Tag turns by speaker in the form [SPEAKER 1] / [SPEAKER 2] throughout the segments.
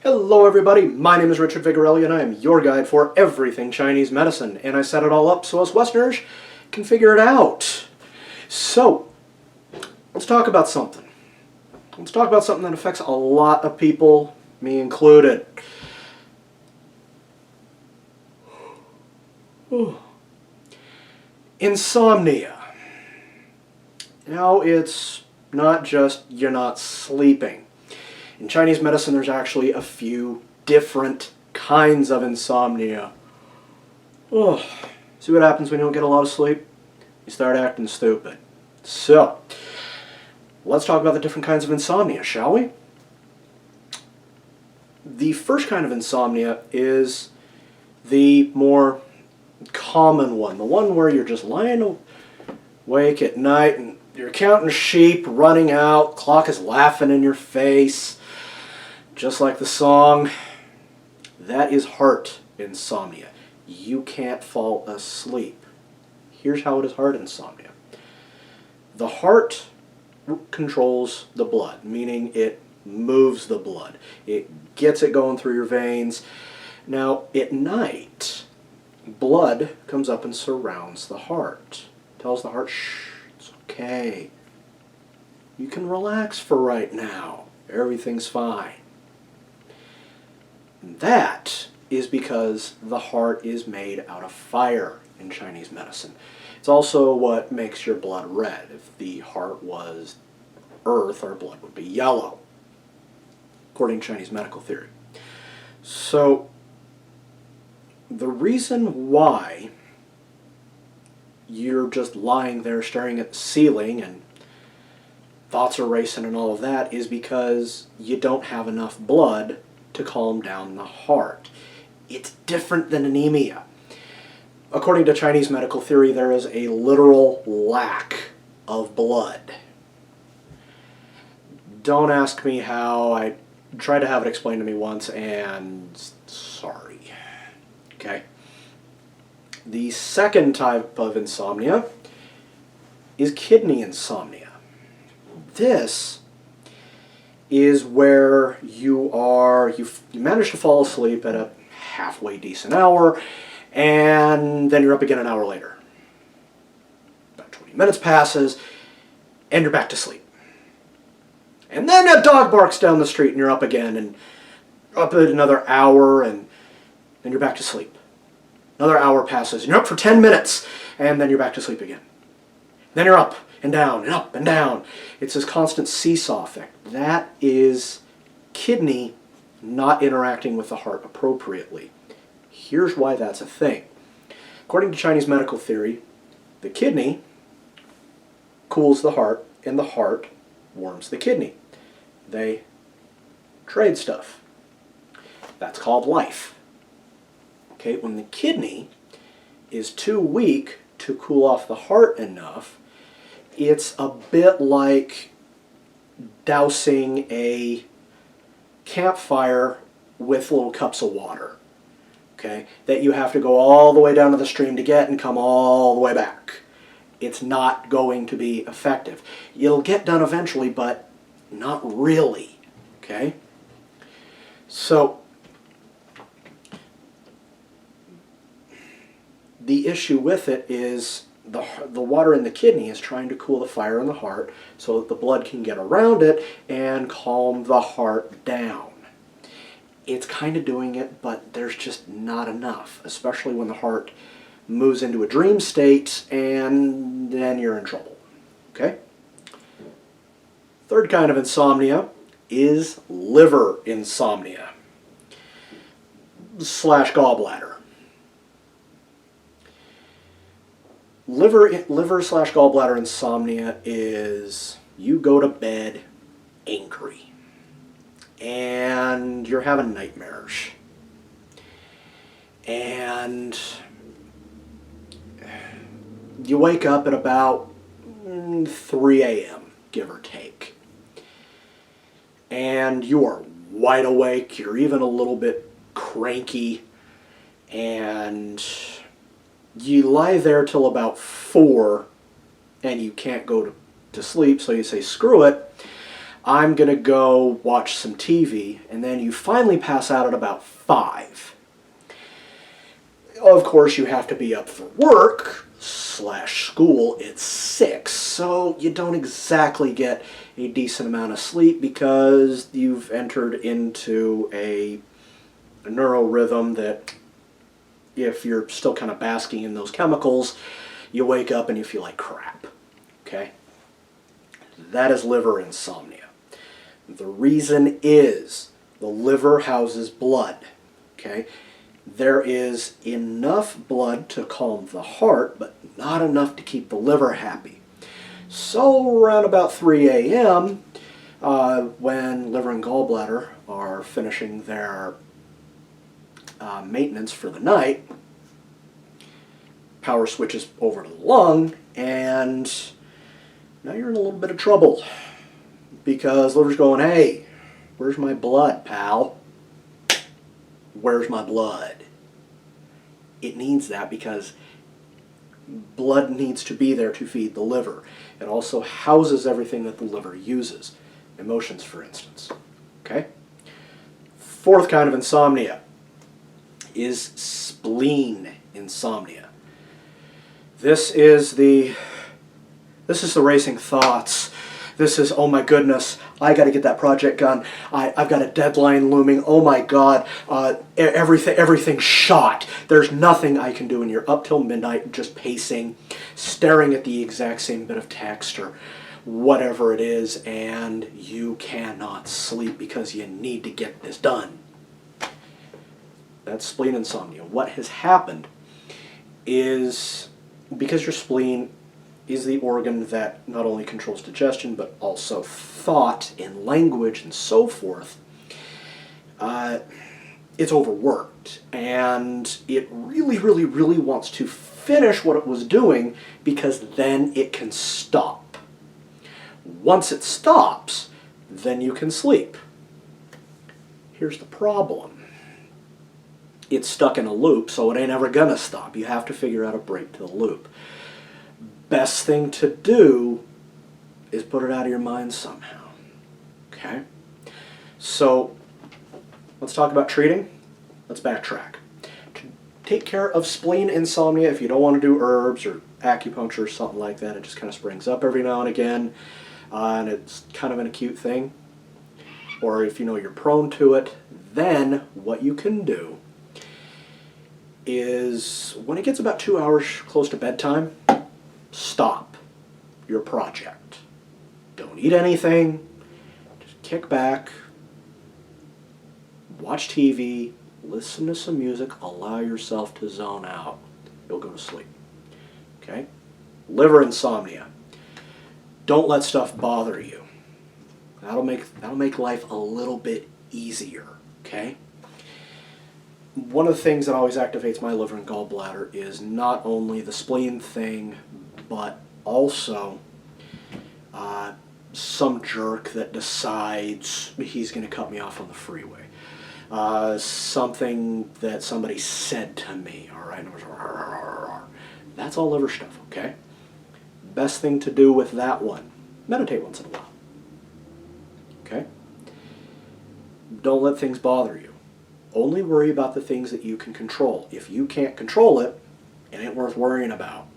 [SPEAKER 1] Hello everybody, my name is Richard Vigorelli and I am your guide for everything Chinese medicine, and I set it all up so us Westerners can figure it out. So, let's talk about something. Let's talk about something that affects a lot of people, me included. Insomnia. Now, it's not just you're not sleeping. In Chinese medicine, there's actually a few different kinds of insomnia. See what happens when you don't get a lot of sleep? You start acting stupid. So, let's talk about the different kinds of insomnia, shall we? The first kind of insomnia is the more common one, the one where you're just lying awake at night and you're counting sheep running out, clock is laughing in your face, just like the song. That is heart insomnia. You can't fall asleep. Here's how it is heart insomnia. The heart controls the blood, meaning it moves the blood. It gets it going through your veins. Now, at night, blood comes up and surrounds the heart. Tells the heart, shh, it's okay. You can relax for right now. Everything's fine. That is because the heart is made out of fire in Chinese medicine. It's also what makes your blood red. If the heart was earth, our blood would be yellow, according to Chinese medical theory. So, the reason why you're just lying there staring at the ceiling and thoughts are racing and all of that is because you don't have enough blood to calm down the heart. It's different than anemia. According to Chinese medical theory, there is a literal lack of blood. Don't ask me how. I tried to have it explained to me once and sorry. Okay. The second type of insomnia is kidney insomnia. This is where you manage to fall asleep at a halfway decent hour, and then you're up again an hour later. About 20 minutes passes, and you're back to sleep. And then a dog barks down the street, and you're up again, and up at another hour, and then you're back to sleep. Another hour passes, and you're up for 10 minutes, and then you're back to sleep again. Then you're up and down and up and down. It's this constant seesaw effect. That is kidney not interacting with the heart appropriately. Here's why that's a thing. According to Chinese medical theory, the kidney cools the heart, and the heart warms the kidney. They trade stuff. That's called life. Okay, when the kidney is too weak to cool off the heart enough, it's a bit like dousing a campfire with little cups of water, okay, that you have to go all the way down to the stream to get and come all the way back. It's not going to be effective. It'll get done eventually, but not really, okay? So, the issue with it is the water in the kidney is trying to cool the fire in the heart so that the blood can get around it and calm the heart down. It's kind of doing it, but there's just not enough, especially when the heart moves into a dream state, and then you're in trouble. Okay? Third kind of insomnia is liver insomnia / gallbladder. Liver / gallbladder insomnia is you go to bed angry and you're having nightmares and you wake up at about 3 a.m., give or take, and you are wide awake, you're even a little bit cranky, and you lie there till about 4 and you can't go to sleep, so you say, screw it, I'm going to go watch some TV, and then you finally pass out at about 5. Of course, you have to be up for work / school at 6, so you don't exactly get a decent amount of sleep because you've entered into a neurorhythm that, if you're still kind of basking in those chemicals, you wake up and you feel like crap. Okay? That is liver insomnia. The reason is the liver houses blood. Okay? There is enough blood to calm the heart, but not enough to keep the liver happy. So around about 3 a.m., when liver and gallbladder are finishing their maintenance for the night, power switches over to the lung, and now you're in a little bit of trouble because liver's going, hey, where's my blood, pal? Where's my blood? It needs that because blood needs to be there to feed the liver. It also houses everything that the liver uses. Emotions, for instance. Okay? Fourth kind of insomnia is spleen insomnia. This is the racing thoughts. This is, oh my goodness, I got to get that project done. I've got a deadline looming. Oh my God, everything's shot. There's nothing I can do, and you're up till midnight just pacing, staring at the exact same bit of text or whatever it is, and you cannot sleep because you need to get this done. That's spleen insomnia. What has happened is, because your spleen is the organ that not only controls digestion but also thought and language and so forth, it's overworked, and it really wants to finish what it was doing because then it can stop. Once it stops, then you can sleep. Here's the problem. It's stuck in a loop, so it ain't ever gonna stop. You have to figure out a break to the loop. Best thing to do is put it out of your mind somehow. Okay? So, let's talk about treating. Let's backtrack. To take care of spleen insomnia, if you don't want to do herbs or acupuncture or something like that, it just kind of springs up every now and again, and it's kind of an acute thing, or if you know you're prone to it, then what you can do is, when it gets about 2 hours close to bedtime, stop your project. Don't eat anything. Just kick back, watch TV, listen to some music, allow yourself to zone out. You'll go to sleep. Okay? Liver insomnia. Don't let stuff bother you. That'll make life a little bit easier. Okay? One of the things that always activates my liver and gallbladder is not only the spleen thing, but also some jerk that decides he's going to cut me off on the freeway. Something that somebody said to me, all right? That's all liver stuff, okay? Best thing to do with that one, meditate once in a while, okay? Don't let things bother you. Only worry about the things that you can control. If you can't control it, it ain't worth worrying about.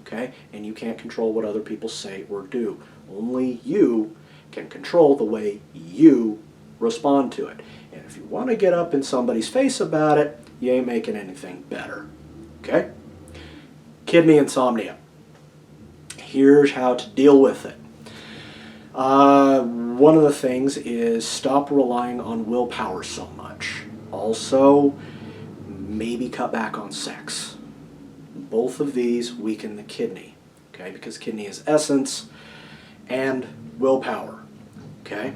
[SPEAKER 1] Okay? And you can't control what other people say or do. Only you can control the way you respond to it. And if you want to get up in somebody's face about it, you ain't making anything better. Okay? Kidney insomnia. Here's how to deal with it. One of the things is stop relying on willpower so much. Also, maybe cut back on sex. Both of these weaken the kidney, okay? Because kidney is essence and willpower, okay?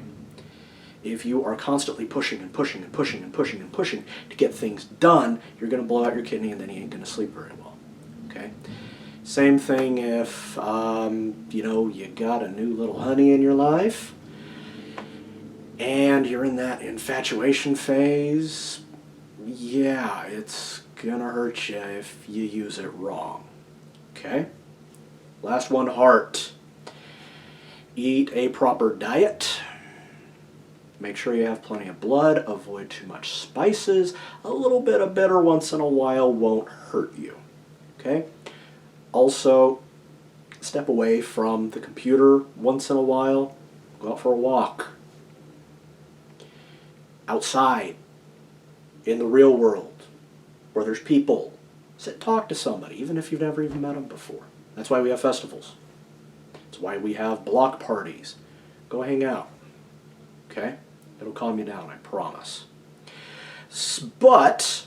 [SPEAKER 1] If you are constantly pushing and pushing and pushing and pushing and pushing to get things done, you're going to blow out your kidney and then you ain't going to sleep very well, okay? Same thing if, you got a new little honey in your life and you're in that infatuation phase. Yeah, it's gonna hurt you if you use it wrong. Okay? Last one, heart. Eat a proper diet. Make sure you have plenty of blood. Avoid too much spices. A little bit of bitter once in a while won't hurt you. Okay? Also, step away from the computer once in a while. Go out for a walk. Outside. In the real world. Where there's people. Sit and talk to somebody, even if you've never even met them before. That's why we have festivals. That's why we have block parties. Go hang out. Okay? It'll calm you down, I promise. But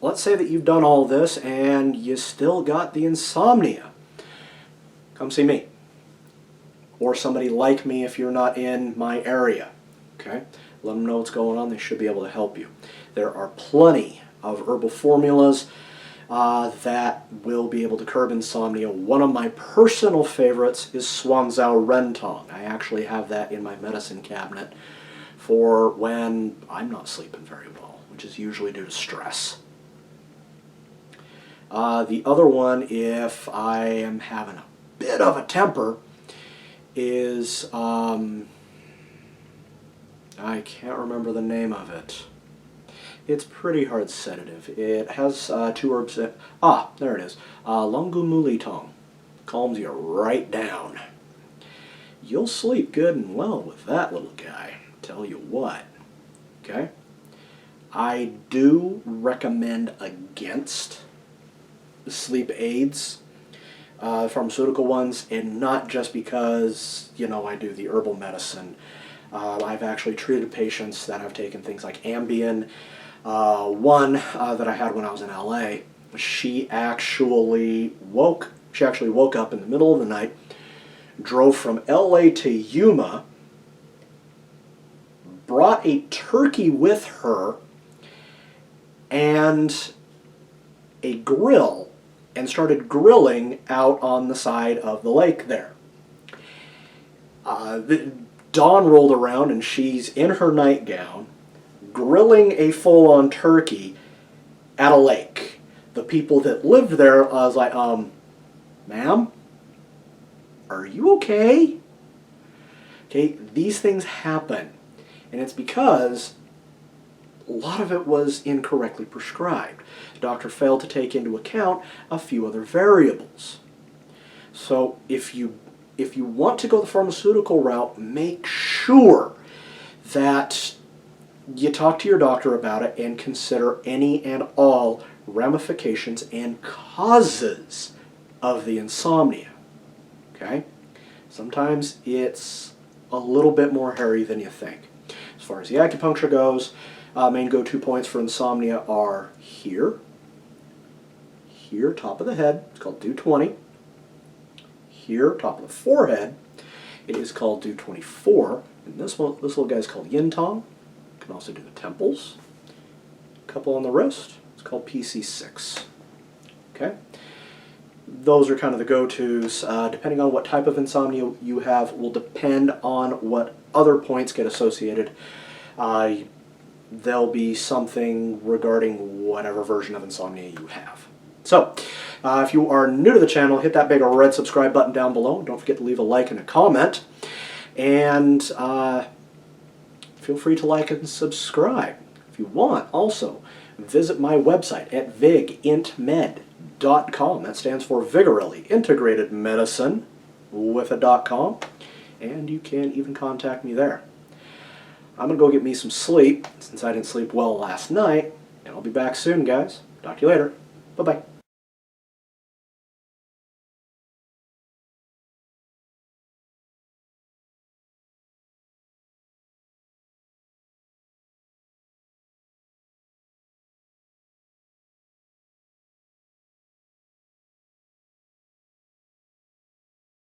[SPEAKER 1] let's say that you've done all this and you still got the insomnia. Come see me. Or somebody like me if you're not in my area. Okay? Let them know what's going on. They should be able to help you. There are plenty of herbal formulas that will be able to curb insomnia. One of my personal favorites is Swanzhou Rentong. I actually have that in my medicine cabinet for when I'm not sleeping very well, which is usually due to stress. The other one, if I am having a bit of a temper, is, I can't remember the name of it. It's pretty hard sedative. It has two herbs in it. Ah, there it is. Longumuli Tong. Calms you right down. You'll sleep good and well with that little guy. Tell you what. Okay? I do recommend against the sleep aids, pharmaceutical ones, and not just because, you know, I do the herbal medicine. I've actually treated patients that have taken things like Ambien. One that I had when I was in LA, she actually woke up in the middle of the night, drove from LA to Yuma, brought a turkey with her and a grill, and started grilling out on the side of the lake there. The dawn rolled around and she's in her nightgown, grilling a full-on turkey at a lake. The people that lived there, I was like, ma'am, are you okay? Okay, these things happen. And it's because a lot of it was incorrectly prescribed. The doctor failed to take into account a few other variables. So if you want to go the pharmaceutical route, make sure that you talk to your doctor about it and consider any and all ramifications and causes of the insomnia. Okay? Sometimes it's a little bit more hairy than you think. As far as the acupuncture goes, main go-to points for insomnia are here, top of the head, it's called Do 20. Here, top of the forehead, it is called Do 24. And this little guy is called Yin Tong. You can also do the temples. A couple on the wrist, it's called PC6. Okay? Those are kind of the go-tos. Depending on what type of insomnia you have will depend on what other points get associated. There'll be something regarding whatever version of insomnia you have. So, if you are new to the channel, hit that big red subscribe button down below. Don't forget to leave a like and a comment. And feel free to like and subscribe. If you want, also, visit my website at vigintmed.com. That stands for Vigorelli Integrated Medicine with a .com. And you can even contact me there. I'm going to go get me some sleep, since I didn't sleep well last night. And I'll be back soon, guys. Talk to you later. Bye-bye.